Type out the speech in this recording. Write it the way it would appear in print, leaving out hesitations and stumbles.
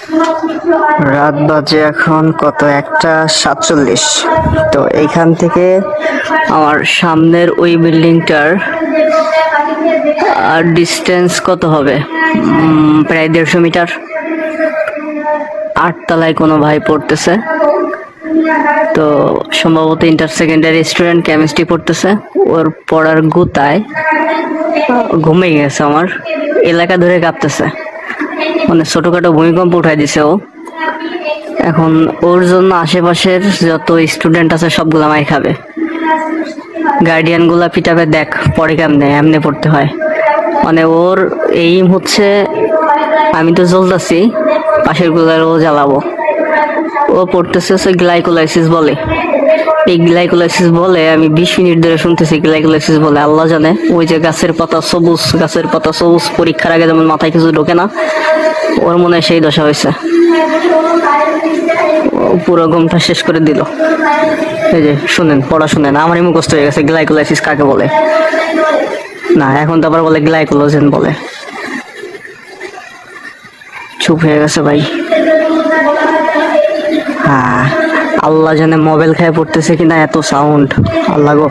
রাত বাজে এখন কত, 1:47। তো এইখান থেকে আমার সামনের ওই বিল্ডিংটার ডিস্টেন্স কত হবে, প্রায় 150 মিটার। 8 তলায় কোনো ভাই পড়তেছে, তো সম্ভবত ইন্টার সেকেন্ডারি স্টুডেন্ট, কেমিস্ট্রি পড়তেছে। ওর পড়ার গুতায় ঘুমিয়ে গেছে। আমার এলাকা ধরে কাঁপতেছে, মানে ছোটখাটো ভূমিকম্প উঠাই দিছে ও। এখন ওর জন্য আশেপাশের যত স্টুডেন্ট আছে সবগুলা মাই খাবে। গার্ডিয়ান গুলা পিটাবে, দেখ পড়ে কেমনে, এমনি পড়তে হয়। মানে ওর এইম হচ্ছে, আমি তো জ্বলতেছি, পাশের গুলার ও জ্বালাবো। ও পড়তেছে গ্লাইকোলাইসিস বলে। এই গ্লাইকোলাইসিস বলে আমি 20 মিনিট ধরে শুনতেছি গ্লাইকোলাইসিস বলে। আল্লাহ জানে, ওই যে গাছের পাতা সবুজ, পরীক্ষার আগে যেমন মাথায় কিছু ঢোকে না, ওর মনে হয় সেই দশা হয়েছে। পুরো ঘুমটা শেষ করে দিল। এই যে শুনেন, পড়া শুনেন, আমারই মুখস্থ হয়ে গেছে গ্লাইকোলাইসিস কাকে বলে। না, এখন তো আবার বলে গ্লাইকোলোজেন বলে। চুপ হয়ে গেছে ভাই। হ্যাঁ, আল্লাহ জানে মোবাইল খেয়ে পড়তেছে কিনা, এত সাউন্ড, আল্লাহ গো।